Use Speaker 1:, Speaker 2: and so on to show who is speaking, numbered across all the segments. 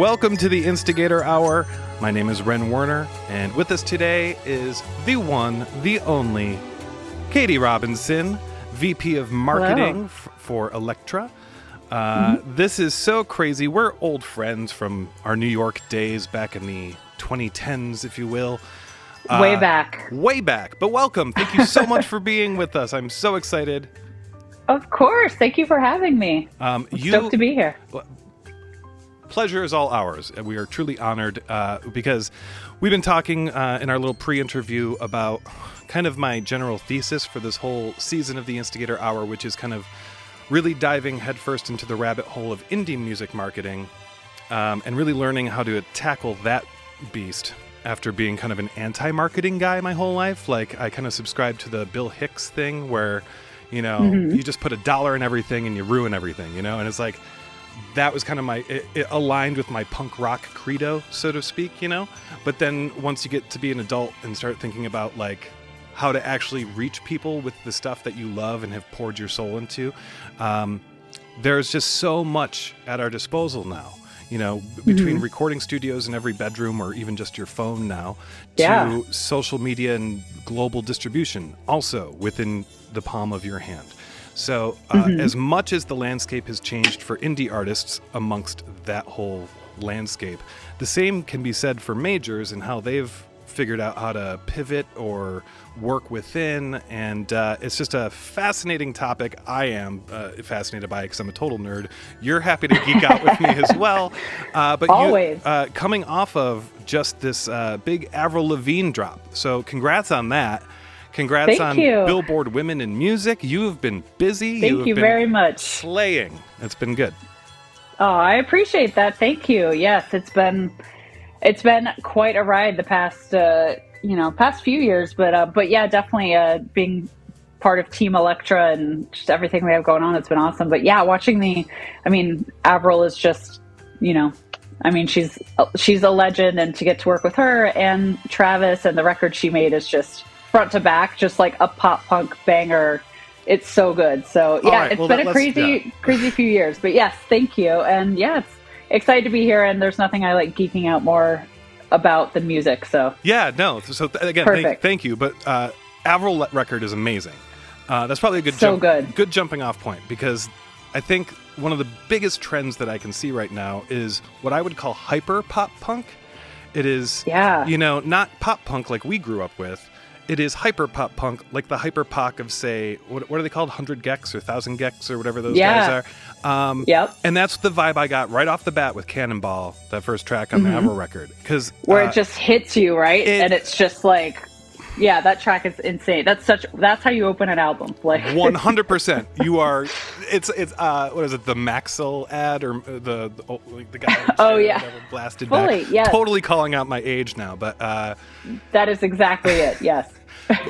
Speaker 1: Welcome to the Instigator Hour. My name is Ren Werner, and with us today is the one, the only, Katie Robinson, VP of Marketing for Elektra. This is so crazy. We're old friends from our New York days back in the 2010s, if you will.
Speaker 2: Way back.
Speaker 1: But welcome. Thank you so much for being with us. I'm so excited.
Speaker 2: Of course. Thank you for having me. Stoked to be here.
Speaker 1: Pleasure is all ours, and we are truly honored because we've been talking in our little pre-interview about kind of my general thesis for this whole season of the Instigator Hour, which is kind of really diving headfirst into the rabbit hole of indie music marketing and really learning how to tackle that beast after being kind of an anti-marketing guy my whole life. Like, I kind of subscribe to the Bill Hicks thing where, you know, you just put $1 in everything and you ruin everything, you know? And it's like, that was kind of it aligned with my punk rock credo, so to speak, you know? But then once you get to be an adult and start thinking about, like, how to actually reach people with the stuff that you love and have poured your soul into, there's just so much at our disposal now, you know, between recording studios in every bedroom or even just your phone now to social media and global distribution also within the palm of your hand. So as much as the landscape has changed for indie artists amongst that whole landscape, the same can be said for majors and how they've figured out how to pivot or work within. And it's just a fascinating topic. I am fascinated by it because I'm a total nerd. You're happy to geek out with me as well. But
Speaker 2: always.
Speaker 1: Coming off of just this big Avril Lavigne drop. So congrats on that. Congrats on Billboard Women in Music. You have been busy.
Speaker 2: Thank you very much.
Speaker 1: Slaying. It's been good.
Speaker 2: Oh, I appreciate that. Thank you. Yes, it's been quite a ride the past few years. But yeah, definitely being part of Team Elektra and just everything we have going on, it's been awesome. But yeah, watching Avril is just, she's a legend, and to get to work with her and Travis and the record she made is just front to back, just like a pop punk banger. It's so good. So yeah, it's been a crazy few years, but yes, thank you. And yeah, it's excited to be here, and there's nothing I like geeking out more about than music. So
Speaker 1: yeah, no. So again, thank you. But Avril record is amazing. That's probably a good jumping off point, because I think one of the biggest trends that I can see right now is what I would call hyper pop punk. It is, not pop punk like we grew up with. It is hyper pop punk, like the hyper pop of, say, what are they called? 100 Gex or 1000 Gex or whatever those guys are.
Speaker 2: Yep.
Speaker 1: And that's the vibe I got right off the bat with Cannonball, that first track on the Avril record.
Speaker 2: Where it just hits you, right? And it's just like, yeah, that track is insane. That's how you open an album. Like
Speaker 1: 100%. You are. It's what is it? The Maxell ad or the guy?
Speaker 2: Oh yeah.
Speaker 1: Blasted
Speaker 2: fully,
Speaker 1: back.
Speaker 2: Yes.
Speaker 1: Totally calling out my age now, but
Speaker 2: that is exactly it. Yes.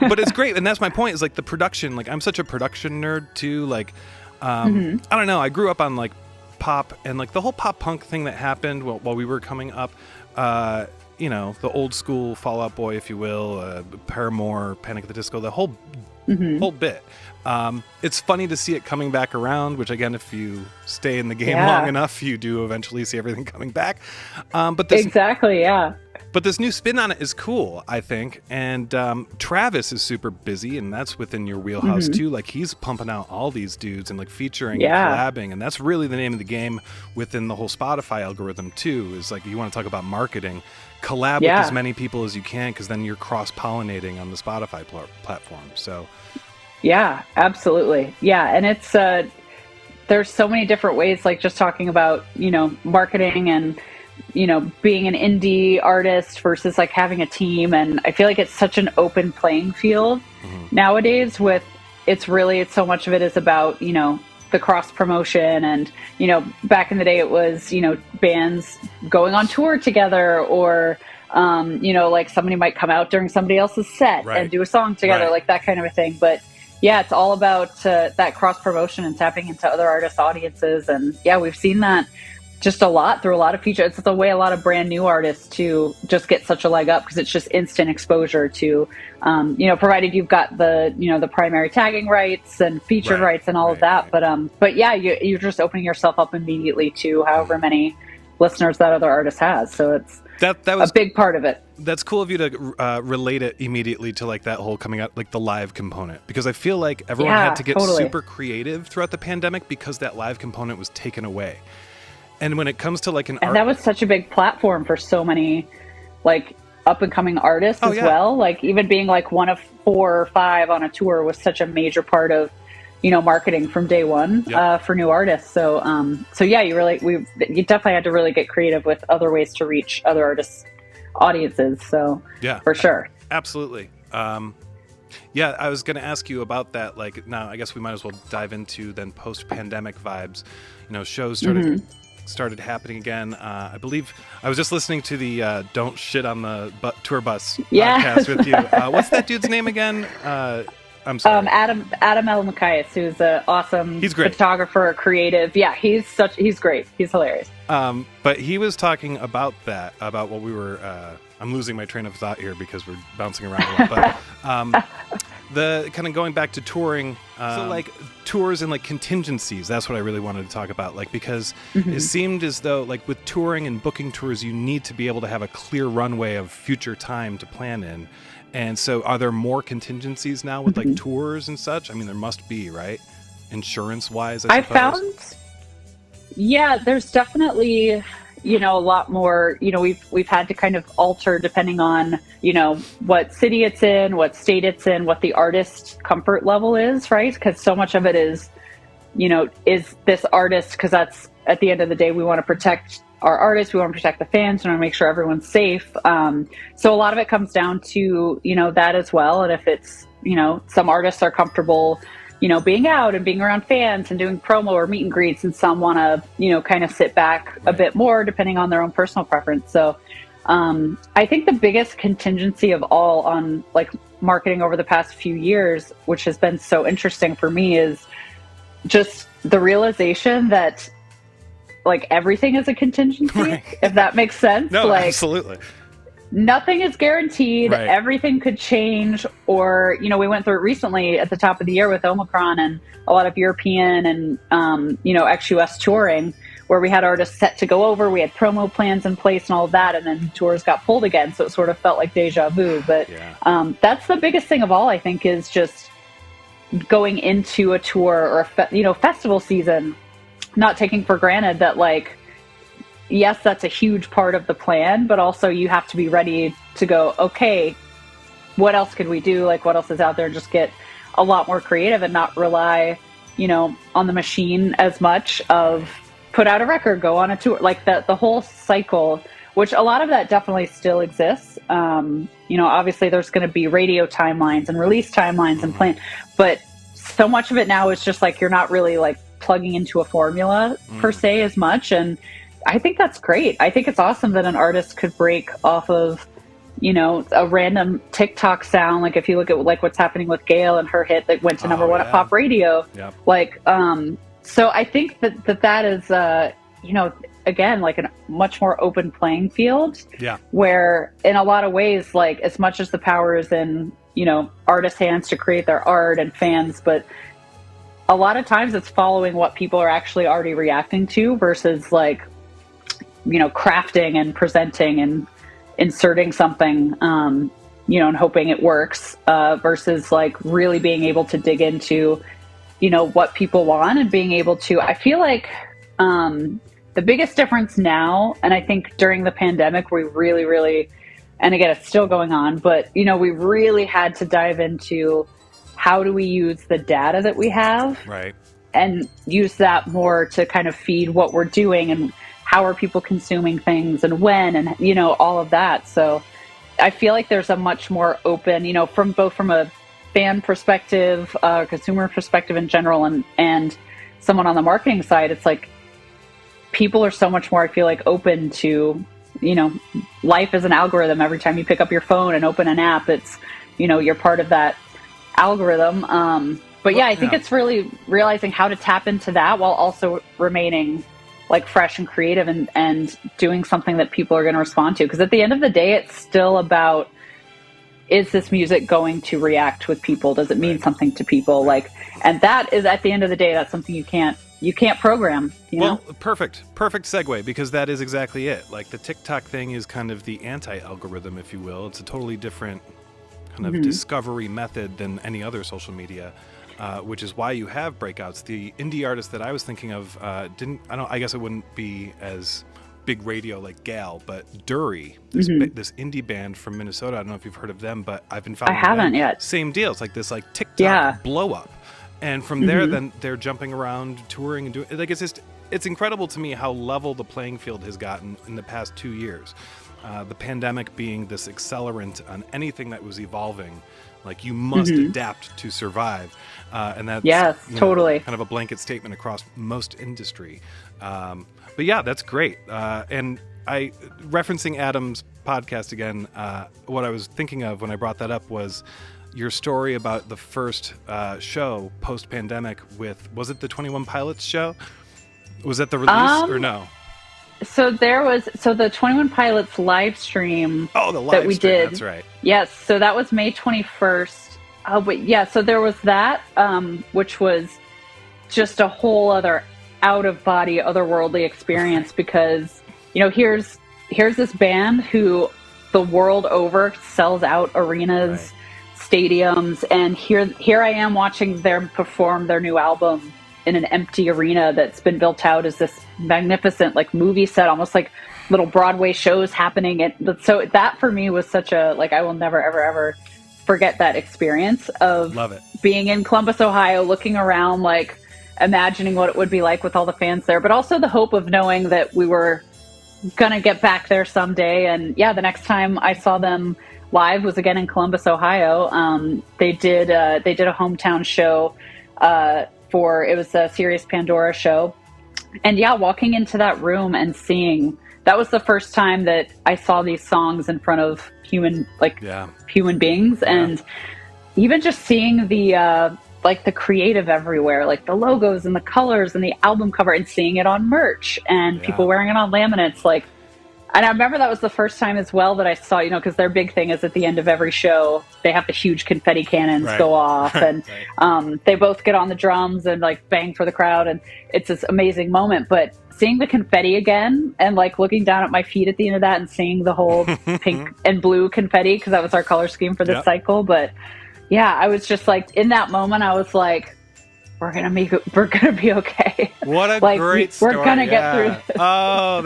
Speaker 1: But it's great, and that's my point. Is like the production. Like, I'm such a production nerd too. Like, I don't know. I grew up on like pop and like the whole pop punk thing that happened while we were coming up. The old school Fall Out Boy, if you will, Paramore, Panic at the Disco, the whole bit. It's funny to see it coming back around, which again, if you stay in the game long enough, you do eventually see everything coming back. But this new spin on it is cool, I think. And Travis is super busy, and that's within your wheelhouse too. Like, he's pumping out all these dudes and like featuring and collabing, and that's really the name of the game within the whole Spotify algorithm too. Is like, you want to talk about marketing, collab with as many people as you can, because then you're cross-pollinating on the Spotify platform. So
Speaker 2: yeah, absolutely. Yeah, and it's there's so many different ways, like just talking about marketing and being an indie artist versus like having a team. And I feel like it's such an open playing field nowadays. It's so much of it is about the cross promotion, and back in the day it was bands going on tour together, or like somebody might come out during somebody else's set and do a song together, like that kind of a thing. But yeah, it's all about that cross promotion and tapping into other artists' audiences. And yeah, we've seen that just a lot through a lot of features. It's the way a lot of brand new artists to just get such a leg up, because it's just instant exposure to, provided you've got the, the primary tagging rights and featured rights and all of that. But yeah, you're just opening yourself up immediately to however many listeners that other artist has. So it's
Speaker 1: that was
Speaker 2: a big part of it.
Speaker 1: That's cool of you to relate it immediately to like that whole coming out, like the live component, because I feel like everyone had to get super creative throughout the pandemic because that live component was taken away. And when it comes to like
Speaker 2: that was such a big platform for so many like up and coming artists as well. Like even being like one of 4 or 5 on a tour was such a major part of, you know, marketing from day one for new artists. So, so yeah, you definitely had to really get creative with other ways to reach other artists' audiences. So
Speaker 1: yeah,
Speaker 2: for sure.
Speaker 1: Absolutely. Yeah, I was going to ask you about that. Like now, I guess we might as well dive into then post-pandemic vibes. You know, shows started happening again. I believe I was just listening to the "Don't Shit on the Tour Bus" podcast with you. What's that dude's name again? I'm sorry.
Speaker 2: Adam L. Macias, who's an awesome photographer, creative. Yeah, he's great. He's hilarious.
Speaker 1: But he was talking about what we were. I'm losing my train of thought here because we're bouncing around a lot. But the kind of going back to touring, so like tours and like contingencies. That's what I really wanted to talk about. Like because it seemed as though like with touring and booking tours, you need to be able to have a clear runway of future time to plan in. And so are there more contingencies now with like tours and such? I mean, there must be, right? Insurance-wise, I suppose.
Speaker 2: Found, yeah, there's definitely, you know, a lot more, you know, we've had to kind of alter depending on, you know, what city it's in, what state it's in, what the artist comfort level is, right? Because so much of it is, you know, is this artist, because that's, at the end of the day, we want to protect our artists, we want to protect the fans, we want to make sure everyone's safe. So a lot of it comes down to, you know, that as well. And if it's, you know, some artists are comfortable, you know, being out and being around fans and doing promo or meet and greets, and some want to, you know, kind of sit back a bit more depending on their own personal preference. So I think the biggest contingency of all on like marketing over the past few years, which has been so interesting for me, is just the realization that like everything is a contingency, if that makes sense.
Speaker 1: No,
Speaker 2: like,
Speaker 1: absolutely.
Speaker 2: Nothing is guaranteed.
Speaker 1: Right.
Speaker 2: Everything could change. Or, you know, we went through it recently at the top of the year with Omicron and a lot of European and, you know, ex-US touring, where we had artists set to go over. We had promo plans in place and all of that. And then tours got pulled again. So it sort of felt like deja vu. But that's the biggest thing of all, I think, is just going into a tour or a festival season, not taking for granted that, like, yes, that's a huge part of the plan, but also you have to be ready to go, okay, what else could we do? Like, what else is out there? Just get a lot more creative and not rely, you know, on the machine as much of put out a record, go on a tour, like the whole cycle, which a lot of that definitely still exists. You know, obviously there's going to be radio timelines and release timelines and plan, but so much of it now is just like, you're not really like plugging into a formula per se as much. And I think that's great. I think it's awesome that an artist could break off of, you know, a random TikTok sound. Like if you look at like what's happening with Gail and her hit that went to number one at pop radio, like, so I think that is, you know, again, like a much more open playing field where in a lot of ways, like as much as the power is in, you know, artists' hands to create their art and fans, but a lot of times it's following what people are actually already reacting to versus like, you know, crafting and presenting and inserting something, you know, and hoping it works, versus like really being able to dig into, you know, what people want and being able to, I feel like, the biggest difference now, and I think during the pandemic, we really, and again, it's still going on, but, you know, we really had to dive into how do we use the data that we have and use that more to kind of feed what we're doing and how are people consuming things and when, and, you know, all of that. So I feel like there's a much more open, you know, from a fan perspective, consumer perspective in general, and someone on the marketing side, it's like people are so much more, I feel like, open to, you know, life is an algorithm. Every time you pick up your phone and open an app, it's, you know, you're part of that algorithm. But yeah, I think it's really realizing how to tap into that while also remaining like fresh and creative and doing something that people are going to respond to. Because at the end of the day, it's still about, is this music going to react with people? Does it mean something to people? Like, and that is, at the end of the day, that's something you can't you can't program, you know?
Speaker 1: Perfect segue, because that is exactly it. Like the TikTok thing is kind of the anti-algorithm, if you will. It's a totally different kind of discovery method than any other social media, which is why you have breakouts. The indie artist that I was thinking of I guess it wouldn't be as big radio like Gal, but Dury, this indie band from Minnesota. I don't know if you've heard of them, but I've been following them.
Speaker 2: I haven't yet.
Speaker 1: Same deal. It's like this like TikTok blow up. And from there, then they're jumping around, touring, and doing like it's incredible to me how level the playing field has gotten in the past 2 years. The pandemic being this accelerant on anything that was evolving, like you must adapt to survive, and that's
Speaker 2: totally
Speaker 1: kind of a blanket statement across most industry. But yeah, that's great. And referencing Adam's podcast again, what I was thinking of when I brought that up was your story about the first show post-pandemic was it the 21 Pilots show? Was that the release or no?
Speaker 2: So the 21 Pilots live stream
Speaker 1: that
Speaker 2: we did.
Speaker 1: That's right.
Speaker 2: Yes, so that was May 21st. Oh, but yeah, so there was that, which was just a whole other out-of-body, otherworldly experience because, here's this band who the world over sells out arenas, stadiums, and here I am watching them perform their new album in an empty arena that's been built out as this magnificent like movie set, almost like little Broadway shows happening. So that for me was such a I will never ever forget that experience of being in Columbus, Ohio, looking around, like imagining what it would be like with all the fans there, but also the hope of knowing that we were gonna get back there someday. And yeah, the next time I saw them live was again in Columbus, Ohio. They did a hometown show it was a Sirius Pandora show. And yeah, walking into that room and seeing, that was the first time that I saw these songs in front of human beings. And even just seeing the creative everywhere, like the logos and the colors and the album cover, and seeing it on merch and people wearing it on laminates, and I remember that was the first time as well that I saw, because their big thing is at the end of every show, they have the huge confetti cannons go off, and they both get on the drums and bang for the crowd, and it's this amazing moment. But seeing the confetti again and looking down at my feet at the end of that and seeing the whole pink and blue confetti, because that was our color scheme for this cycle. But yeah, I was just in that moment, I was like, we're gonna be okay.
Speaker 1: What a great story.
Speaker 2: We're gonna get through this.
Speaker 1: Oh,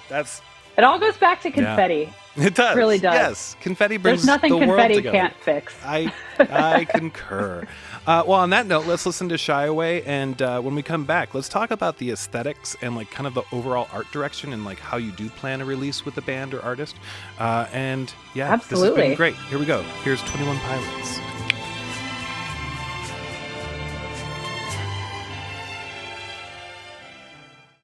Speaker 1: that's.
Speaker 2: It all goes back to confetti.
Speaker 1: Yeah. It does.
Speaker 2: It really does.
Speaker 1: Yes, confetti brings
Speaker 2: There's nothing
Speaker 1: the
Speaker 2: confetti
Speaker 1: world together.
Speaker 2: can't fix.
Speaker 1: I concur. Well, on that note, let's listen to Shy Away, and when we come back, let's talk about the aesthetics and kind of the overall art direction and how you do plan a release with a band or artist. And yeah,
Speaker 2: absolutely.
Speaker 1: This has been great. Here we go. Here's 21 Pilots.